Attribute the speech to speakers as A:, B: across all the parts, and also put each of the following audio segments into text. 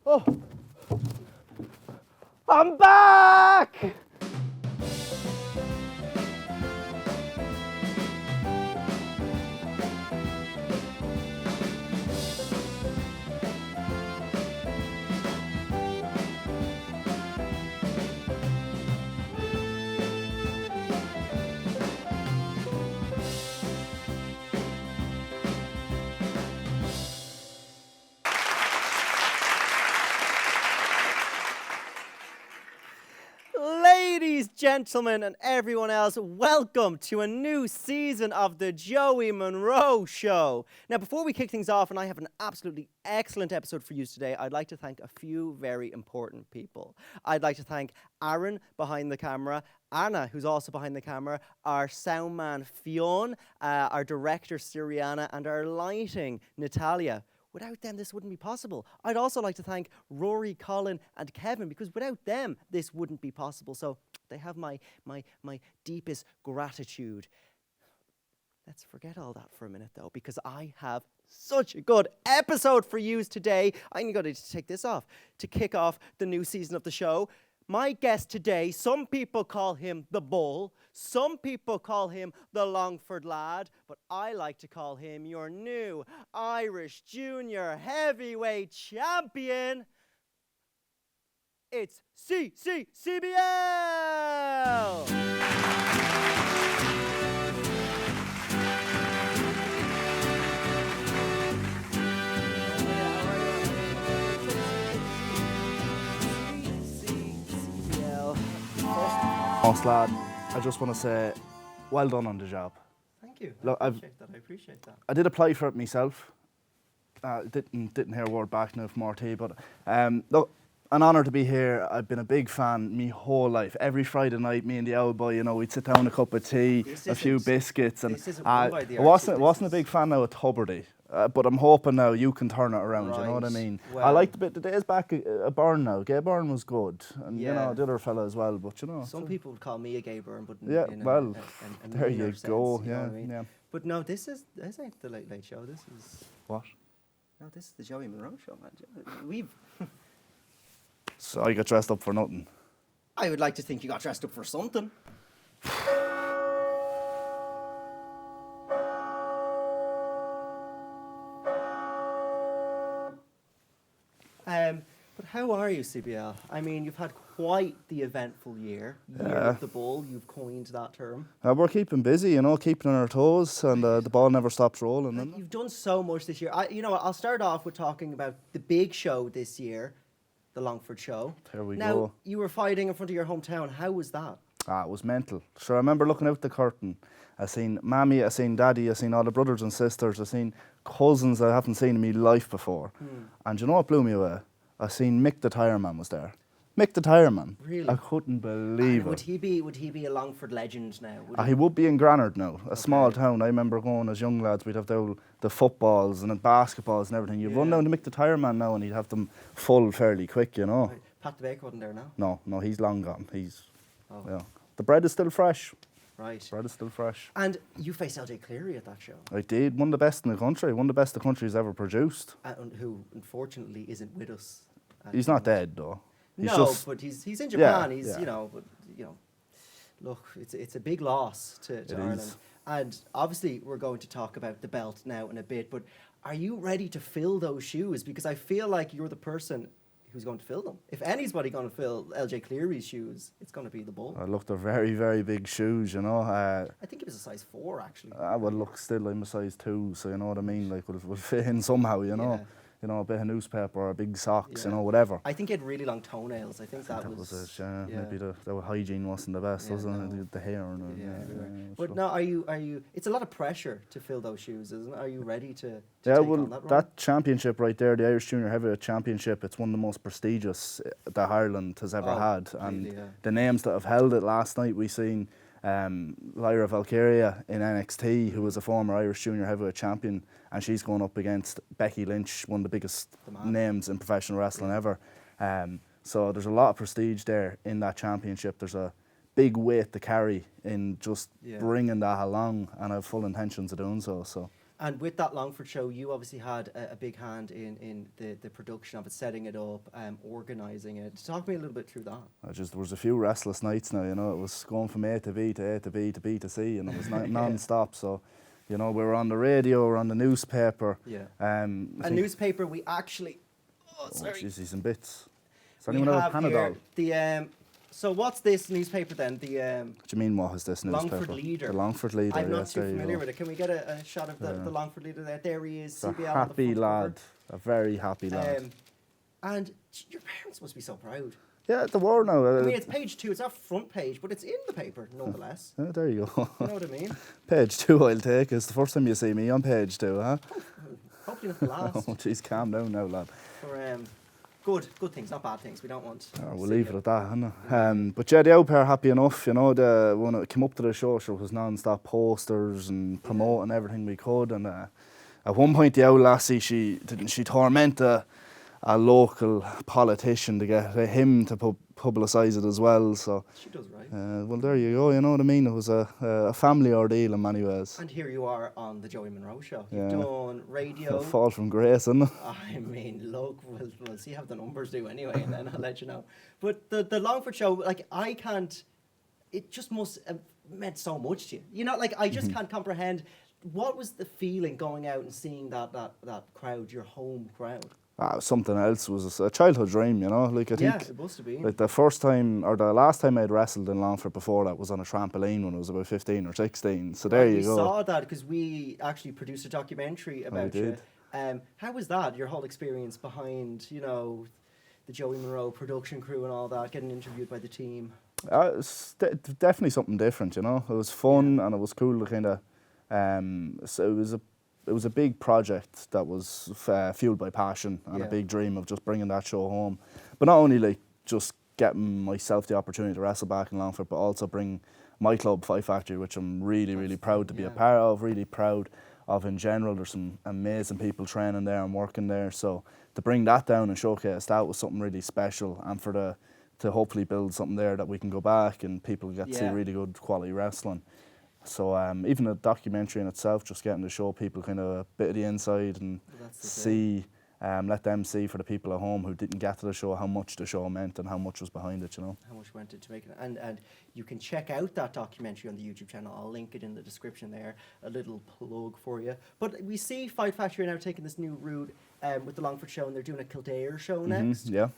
A: Oh, I'm back! Ladies, gentlemen, and everyone else, welcome to a new season of the Joey Monroe Show. Now, before we kick things off, and I have an absolutely excellent episode for you today, I'd like to thank a few very important people. I'd like to thank Aaron behind the camera, Anna, who's also behind the camera, our sound man, Fionn, our director, Siriana, and our lighting, Natalia. Without them, this wouldn't be possible. I'd also like to thank Rory, Colin, and Kevin, because without them, this wouldn't be possible. So they have my deepest gratitude. Let's forget all that for a minute, though, because I have such a good episode for you today. I'm going to take this off to kick off the new season of the show. My guest today, some people call him the Bull, some people call him the Longford Lad, but I like to call him your new Irish Junior Heavyweight Champion. It's CBL!
B: Most lad, I just want to say, well done on the job.
A: Thank you.
B: Look,
A: I appreciate that.
B: I did apply for it myself. Didn't hear a word back now from RT, but look, an honour to be here. I've been a big fan my whole life. Every Friday night, me and the old boy, we'd sit down, a cup of tea, a few biscuits, and I wasn't a big fan now of Tuberty. But I'm hoping now you can turn it around,
A: right.
B: You know what I mean?
A: Well,
B: I liked the bit, the days back at Byrne now. Gay Byrne was good, and
A: yeah.
B: The other fella as well, but
A: Some people would call me a gay burn, but
B: yeah, well, there you
A: sense,
B: go,
A: you know what I mean?
B: yeah.
A: But no, this ain't the Late Late Show, this is...
B: What?
A: No, this is the Joey Monroe Show, man.
B: So I got dressed up for nothing.
A: I would like to think you got dressed up for something. But how are you, CBL? I mean, you've had quite the eventful year of the Bull. You've coined that term.
B: We're keeping busy, keeping on our toes, and the ball never stops rolling.
A: Like, you've done so much this year. I'll start off with talking about the big show this year, the Longford show.
B: There we
A: now,
B: go.
A: You were fighting in front of your hometown. How was that?
B: It was mental. So I remember looking out the curtain. I seen Mammy, I seen Daddy, I seen all the brothers and sisters, I seen cousins I haven't seen in my life before. And you know what blew me away? I seen Mick the Tire Man was there. Mick the Tire Man.
A: Really?
B: I couldn't believe it.
A: Would he be a Longford legend now?
B: He would be in Granard now, a small town. I remember going as young lads, we'd have the footballs and the basketballs and everything. You'd run down to Mick the Tire Man now and he'd have them full fairly quick,
A: Right. Pat the Baker wasn't there now?
B: No, he's long gone. The bread is still fresh.
A: Right.
B: Bread is still fresh.
A: And you faced LJ Cleary at that show.
B: I did. One of the best in the country. One of the best the country's ever produced.
A: Who, unfortunately, isn't with us.
B: He's not dead, though.
A: But he's in Japan.
B: Yeah.
A: Look, it's a big loss to Ireland.
B: Is.
A: And obviously, we're going to talk about the belt now in a bit. But are you ready to fill those shoes? Because I feel like you're the person who's going to fill them. If anybody's going to fill LJ Cleary's shoes, it's going to be the Bull.
B: Look, they're very, very big shoes,
A: I think it was a size 4, actually.
B: Well, look, still, I'm a size 2, so you know what I mean? Like, we'll fit in somehow,
A: Yeah.
B: A bit of newspaper or big socks, whatever.
A: I think he had really long toenails. I think that was
B: it, yeah. Maybe the hygiene wasn't the best, wasn't it? The hair.
A: But now, are you? It's a lot of pressure to fill those shoes, isn't it? Are you ready to
B: yeah,
A: take
B: well,
A: on that role?
B: that championship right there, the Irish Junior Heavyweight Championship, it's one of the most prestigious that Ireland has ever had. And
A: really,
B: the names that have held it last night, we seen Lyra Valkyria in NXT, who was a former Irish Junior Heavyweight Champion, and she's going up against Becky Lynch, one of the biggest names in professional wrestling ever. So there's a lot of prestige there in that championship. There's a big weight to carry in just bringing that along, and I have full intentions of doing so.
A: And with that Longford show, you obviously had a big hand in the production of it, setting it up, organising it. Talk me a little bit through that.
B: There was a few restless nights now, you know. It was going from A to B to A to B to B to C, and it was non-stop. So, you know, we were on the radio, we were on the newspaper.
A: Yeah.
B: A
A: newspaper we actually...
B: Oh, jeez, he's in bits. Does
A: We
B: anyone have a
A: have
B: Panadol?
A: here so what's this newspaper then?
B: What do you mean, what is this newspaper?
A: Longford Leader.
B: The Longford Leader,
A: I'm not
B: yes,
A: too
B: there you
A: familiar
B: go.
A: with it. Can we get a shot of the Longford Leader there? There he is,
B: It's a
A: CBL on the
B: happy
A: front
B: lad, a very happy lad.
A: cover. And your parents must be so proud.
B: Yeah, the war now.
A: I mean, it's page 2, it's our front page, but it's in the paper, nonetheless.
B: There you go.
A: You know what I mean?
B: Page 2 I'll take. It's the first time you see me on page 2, huh?
A: Hopefully not the last.
B: Oh, jeez, calm down now, lad.
A: For, good things, not bad things. We don't want...
B: We'll leave it at that, innit? But yeah, the out pair happy enough, you know. When it came up to the show, it was non-stop posters and promoting everything we could. And at one point, the old lassie, she torment a local politician to get him to publicise it as well. So
A: She does right.
B: well, there you go. You know what I mean? It was a family ordeal in many ways.
A: And here you are on the Joey Monroe show.
B: Yeah.
A: You've done radio.
B: A fall from grace, isn't it?
A: I mean, look, we'll see how the numbers do anyway, and then I'll let you know. But the Longford show, like, I can't... It just must have meant so much to you. You know, like, I just can't comprehend. What was the feeling going out and seeing that crowd, your home crowd?
B: Something else. Was a childhood dream, you know. Like, I think,
A: it must have been.
B: like, the first time or the last time I'd wrestled in Longford before that was on a trampoline when I was about 15 or 16. So there you go.
A: We saw that because we actually produced a documentary about you. How was that? Your whole experience behind, you know, the Joey Monroe production crew and all that, getting interviewed by the team.
B: It's definitely something different, you know. It was fun and it was cool to kind of. So it was a big project that was fueled by passion and a big dream of just bringing that show home. But not only like just getting myself the opportunity to wrestle back in Longford, but also bring my club, Fight Factory, which I'm really proud to be a part of, really proud of in general. There's some amazing people training there and working there. So to bring that down and showcase that was something really special, and to hopefully build something there that we can go back and people get to see really good quality wrestling. So even the documentary in itself, just getting to show people kind of a bit of the inside and see, let them see for the people at home who didn't get to the show how much the show meant and how much was behind it, you know.
A: How much went into making it. And you can check out that documentary on the YouTube channel. I'll link it in the description there. A little plug for you. But we see Fight Factory now taking this new route with the Longford show, and they're doing a Kildare show next.
B: Yeah.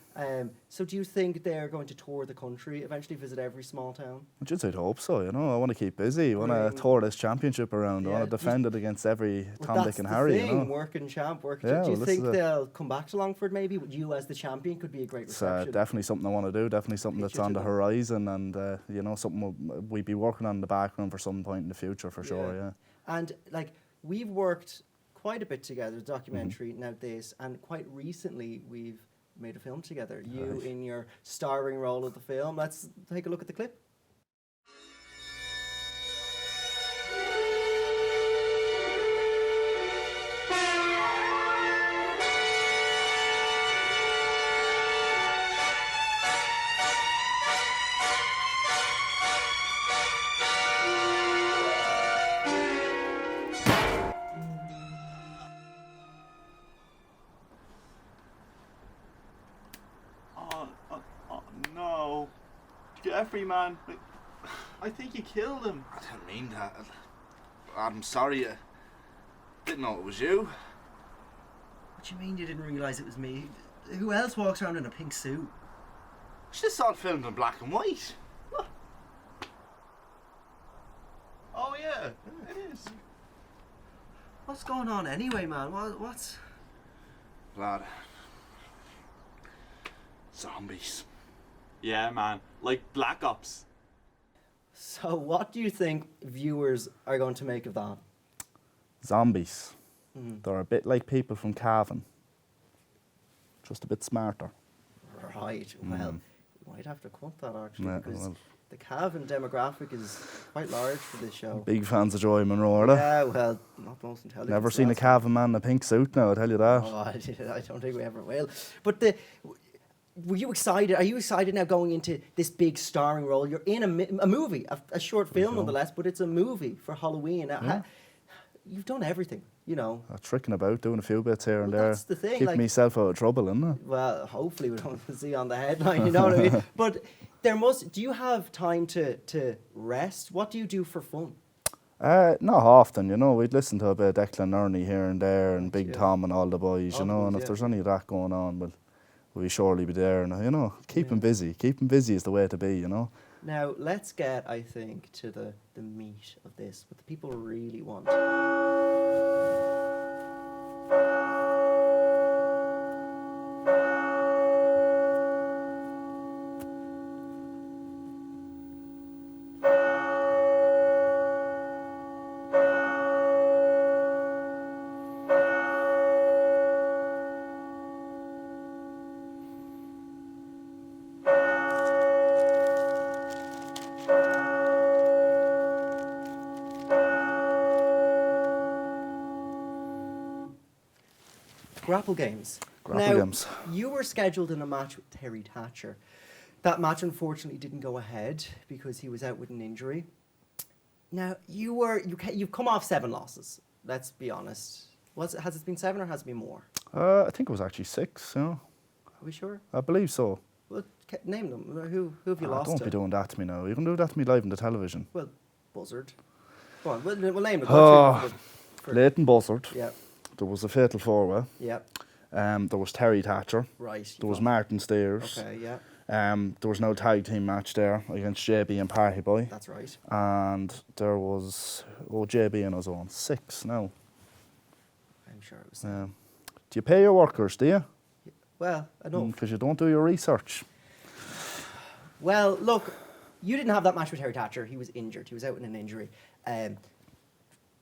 A: So do you think they're going to tour the country, eventually visit every small town?
B: I'd hope so, you know. I want to keep busy. I want to tour this championship around. I want to defend it against every Tom, Dick and Harry, you know.
A: Working champ, working
B: Yeah,
A: champ. Do you
B: well,
A: think they'll come back to Longford maybe? You as the champion could be a great reception.
B: It's definitely something I want to do, definitely something that's on the horizon, and, you know, something we'd be working on in the background for some point in the future, for sure, yeah.
A: And, like, we've worked quite a bit together, the documentary, now this, and quite recently we've made a film together. You in your starring role of the film. Let's take a look at the clip.
C: No. Jeffrey, man. I think you killed him.
B: I didn't mean that. I'm sorry. Didn't know it was you.
A: What do you mean you didn't realise it was me? Who else walks around in a pink suit?
B: This is all filmed in black and white.
C: What? Oh, yeah. It is.
A: What's going on anyway, man? What's...
B: Lad. Zombies.
C: Yeah, man. Like Black Ops.
A: So what do you think viewers are going to make of that?
B: Zombies. They're a bit like people from Cavan. Just a bit smarter.
A: Right. Well, we might have to cut that actually,
B: Yeah,
A: because
B: well.
A: the Cavan demographic is quite large for this show.
B: Big fans of Joey Monroe, are they?
A: Yeah, well, not the most intelligent.
B: Never seen a Cavan man in a pink suit now, I'll tell you that.
A: Oh, I don't think we ever will. But were you excited? Are you excited now going into this big starring role? You're in a movie, a short film nonetheless, but it's a movie for Halloween. You've done everything.
B: Tricking about, doing a few bits here and
A: Well,
B: there.
A: that's the thing,
B: Keeping
A: like-
B: myself out of trouble, isn't it?
A: Well, hopefully we don't see on the headline, you know what I mean? But do you have time to rest? What do you do for fun?
B: Not often, we'd listen to a bit of Declan Ernie here and there, and
A: Right,
B: Big
A: yeah.
B: Tom and all the boys,
A: All the boys,
B: and if
A: yeah,
B: there's
A: yeah.
B: any of that going on, we'll surely be there, and, keep them
A: Yeah.
B: busy. Keep them busy is the way to be,
A: Now, let's get, I think, to the meat of this, what the people really want. Grapple Games.
B: Grapple
A: Now,
B: Games.
A: you were scheduled in a match with Terry Thatcher. That match unfortunately didn't go ahead because he was out with an injury. Now, you've come off 7 losses. Let's be honest. Has it been 7 or has it been more?
B: I think it was actually 6,
A: Are we sure?
B: I believe so.
A: Well, name them. Who have you lost
B: Don't
A: to?
B: be doing that to me now. You can do that to me live on the television.
A: Well, Buzzard. Go on, we'll name it.
B: Oh, Leighton Buzzard.
A: Yeah,
B: There was a fatal 4-way.
A: yeah,
B: There was Terry Thatcher.
A: right.
B: There was Martin Steers.
A: Okay, yeah,
B: There was no tag team match there against JB and Party Boy.
A: that's right.
B: And there was JB and his own 6 now.
A: I'm sure it was.
B: Do you pay your workers, do you?
A: Well, enough.
B: Because you don't do your research.
A: Well, look, you didn't have that match with Terry Thatcher. He was injured. He was out with an injury.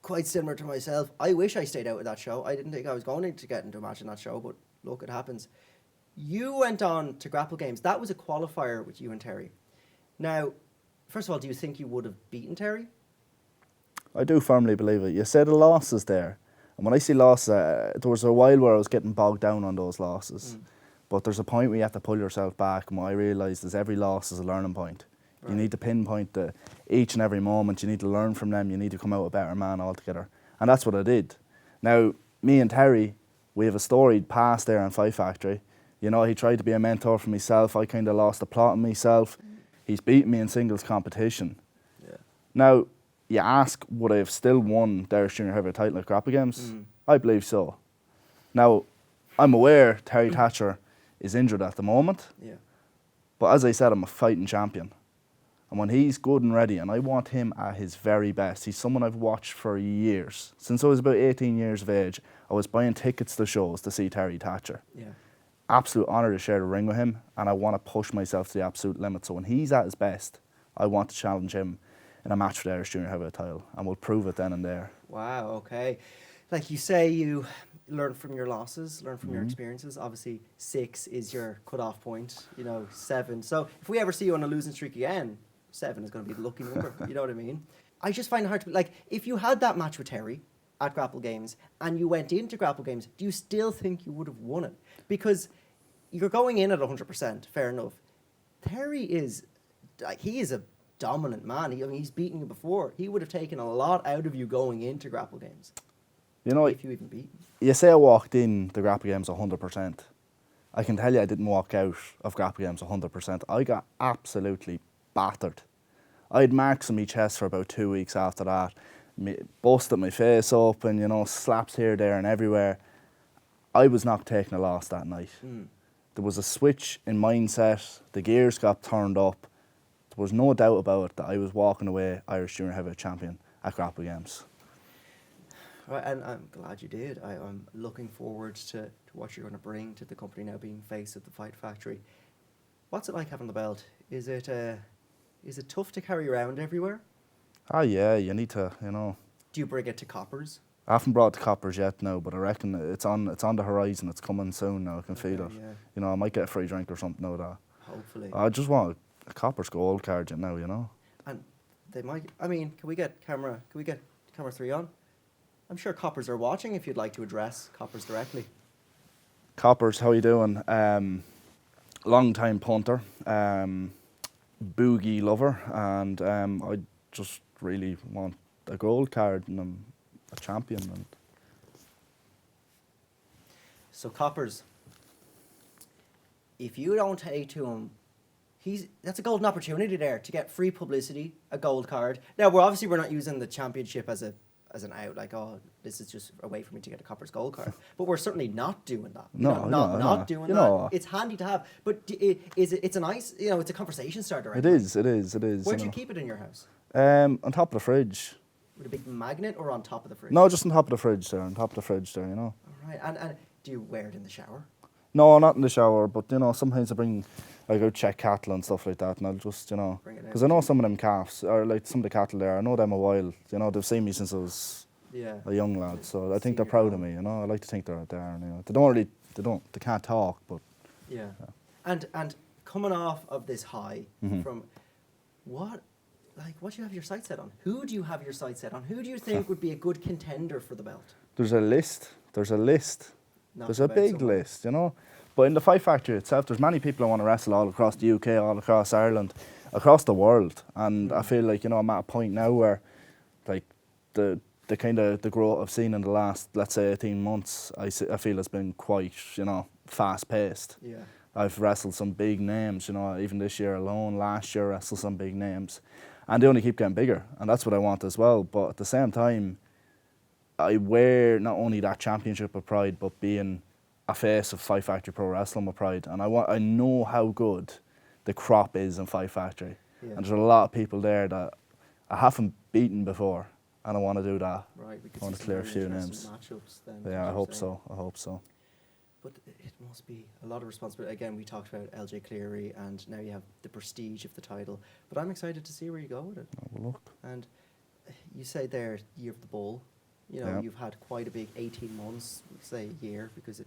A: Quite similar to myself. I wish I stayed out of that show. I didn't think I was going to get into a match in that show, but look, it happens. You went on to Grapple Games. That was a qualifier with you and Terry. Now, first of all, do you think you would have beaten Terry?
B: I do firmly believe it. You said the losses there. And when I see losses, there was a while where I was getting bogged down on those losses. But there's a point where you have to pull yourself back. And what I realised is every loss is a learning point.
A: Right.
B: You need to pinpoint each and every moment. You need to learn from them. You need to come out a better man altogether. And that's what I did. Now, me and Terry, we have a storied past there in Fight Factory. He tried to be a mentor for myself. I kind of lost the plot in myself. He's beaten me in singles competition.
A: Yeah.
B: Now, you ask, would I have still won the Irish Junior Heavyweight title at Grapple Games? I believe so. Now, I'm aware Terry Thatcher is injured at the moment.
A: Yeah.
B: But as I said, I'm a fighting champion. And when he's good and ready, and I want him at his very best, he's someone I've watched for years. Since I was about 18 years of age, I was buying tickets to shows to see Terry Thatcher.
A: Yeah.
B: Absolute honour to share the ring with him, and I want to push myself to the absolute limit. So when he's at his best, I want to challenge him in a match for the Irish Junior Heavyweight title, and we'll prove it then and there.
A: Wow, okay. Like you say, you learn from your losses, learn from your experiences. Obviously, 6 is your cut-off point, 7. So if we ever see you on a losing streak again, 7 is going to be the lucky number, you know what I mean? I just find it hard to, if you had that match with Terry at Grapple Games and you went into Grapple Games, do you still think you would have won it? Because you're going in at 100%, fair enough. Terry is, he is a dominant man. He's beaten you before. He would have taken a lot out of you going into Grapple Games. If you even beat him.
B: You say I walked in the Grapple Games 100%. I can tell you I didn't walk out of Grapple Games 100%. I got absolutely battered. I had marks on my chest for about 2 weeks after that. Busted my face open, slaps here, there and everywhere. I was not taking a loss that night. There was a switch in mindset. The gears got turned up. There was no doubt about it that I was walking away Irish Junior Heavyweight champion at Grapple Games.
A: Right, and I'm glad you did. I'm looking forward to what you're going to bring to the company now being face of the Fight Factory. What's it like having the belt? Is it tough to carry around everywhere?
B: Ah, yeah, you need to,
A: Do you bring it to coppers?
B: I haven't brought the coppers yet now, but I reckon it's on the horizon. It's coming soon now. I can feel it.
A: Yeah.
B: I might get a free drink or something out of that.
A: Hopefully.
B: I just want a Coppers Gold card now,
A: And they might. Can we get camera 3 on? I'm sure coppers are watching. If you'd like to address coppers directly.
B: Coppers, how you doing? Long time punter, boogie lover, and I just really want a gold card, and I'm a champion, and
A: So Coppers, if you don't take to him, that's a golden opportunity there to get free publicity, a gold card. Now we're not using the championship as an out, like, oh, this is just a way for me to get a Coppers gold card. But we're certainly not doing that. Not doing that. It's handy to have. But it's a nice, it's a conversation starter, right?
B: It is.
A: Where'd you keep it in your house?
B: On top of the fridge.
A: With a big magnet or on top of the fridge?
B: No, just on top of the fridge there,
A: All right. And do you wear it in the shower?
B: No, not in the shower, but, sometimes I go check cattle and stuff like that, and I'll just, because I know some of them calves, or like some of the cattle there, I know them a while, they've seen me since I was a young lad, so I think they're proud of me, I like to think they're out there, they can't talk, but...
A: Yeah. And coming off of this high, from what do you have your sights set on? Who do you have your sights set on? Who do you think would be a good contender for the belt?
B: There's a list. There's a big list, But in the Fight Factory itself, there's many people who want to wrestle all across the UK, all across Ireland, across the world. And I feel like, I'm at a point now where, like, the kind of the growth I've seen in the last, let's say, 18 months, I feel has been quite, fast-paced.
A: Yeah.
B: I've wrestled some big names, even this year alone. Last year, I wrestled some big names. And they only keep getting bigger. And that's what I want as well. But at the same time, I wear not only that championship of pride, but being a face of Fight Factory Pro Wrestling with pride. And I know how good the crop is in Fight Factory. Yeah. And there's a lot of people there that I haven't beaten before, and I want to do that.
A: Right,
B: I want to clear a few names. Yeah, I hope so.
A: But it must be a lot of responsibility. Again, we talked about LJ Cleary, and now you have the prestige of the title. But I'm excited to see where you go with it.
B: Oh, well, look.
A: And you say there, year of the bull. You've had quite a big 18 months, say a year, because it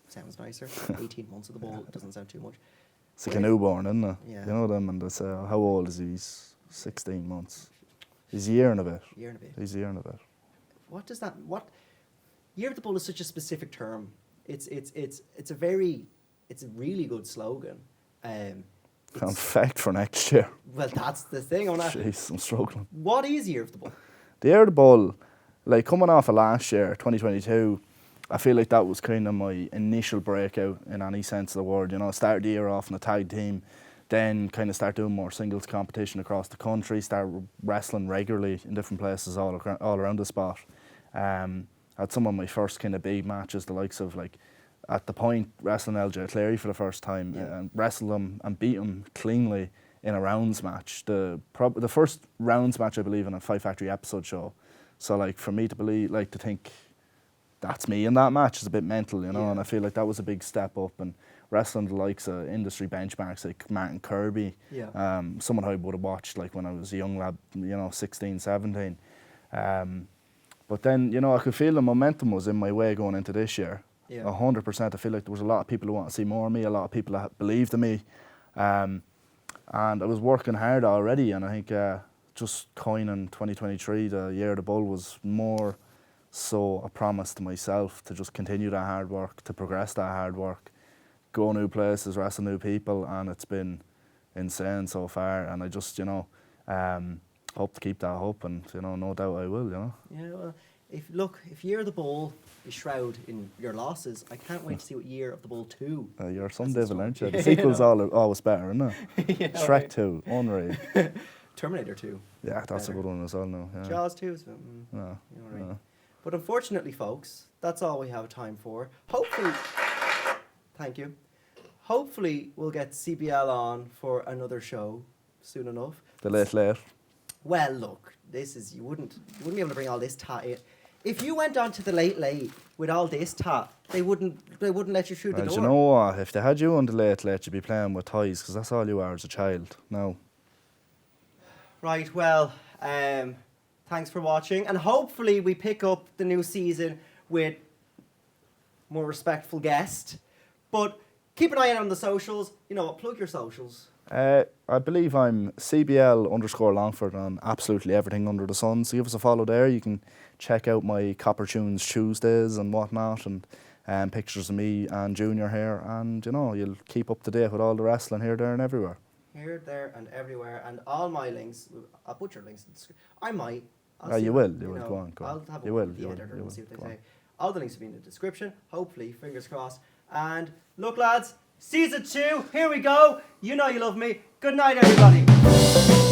A: sounds nicer. 18 months of the bull, it doesn't sound too much.
B: It's like a newborn, isn't it?
A: Yeah.
B: You know them, and they say, how old is he? He's 16 months. He's a year and a bit. He's a year and a bit.
A: What does that, year of the bull is such a specific term. It's a really good slogan.
B: Fact for next year.
A: Well, that's the thing.
B: Jeez, I'm struggling.
A: What is year of the bull?
B: The year of the bull, like coming off of last year, 2022, I feel like that was kind of my initial breakout in any sense of the word. I started the year off in a tag team, then kind of start doing more singles competition across the country, start wrestling regularly in different places all around the spot. I had some of my first kind of big matches, the likes of, like, at the point, wrestling LJ Cleary for the first time, and wrestled him and beat him cleanly in a rounds match. The first rounds match, I believe, in a Fight Factory episode show. So, like, for me to to think that's me in that match is a bit mental, and I feel like that was a big step up. And wrestling the likes of industry benchmarks like Martin Kirby, someone I would have watched like when I was a young lad, 16, 17. But then, I could feel the momentum was in my way going into this year. 100%. I feel like there was a lot of people who want to see more of me, a lot of people that believed in me. And I was working hard already, and I think just coining 2023, the year of the bull, was more so a promise to myself to just continue that hard work, to progress that hard work, go new places, wrestle new people, and it's been insane so far. And I just, hope to keep that up, and no doubt I will.
A: Yeah, well, if year of the bull is shroud in your losses, I can't wait to see what year of the bull 2.
B: You're some devil, aren't you? The sequel's always better, isn't it? Shrek 2, unreal.
A: Terminator 2.
B: Yeah, that's a good one as well. No, yeah.
A: Jaws 2.
B: No.
A: But unfortunately, folks, that's all we have time for. Hopefully, thank you. Hopefully, we'll get CBL on for another show soon enough.
B: The Late Late.
A: Well, look, you wouldn't be able to bring all this tat in. If you went on to the Late Late with all this tat, they wouldn't let you through the door.
B: You know what? If they had you on the Late Late, you'd be playing with toys, because that's all you are as a child. No.
A: Right. Well, thanks for watching, and hopefully we pick up the new season with more respectful guest. But keep an eye out on the socials. Plug your socials.
B: I believe I'm CBL_Longford on absolutely everything under the sun. So give us a follow there. You can check out my Copper Tunes Tuesdays and whatnot, and pictures of me and Junior here. And you'll keep up to date with all the wrestling here, there, and everywhere.
A: Here, there, and everywhere, and all my links. I'll put your links in the description. I might.
B: You will. Go on.
A: I'll have a
B: you will.
A: the editor and see what they say. All the links will be in the description. Hopefully, fingers crossed. And look, lads, season 2, here we go. You know you love me. Good night, everybody.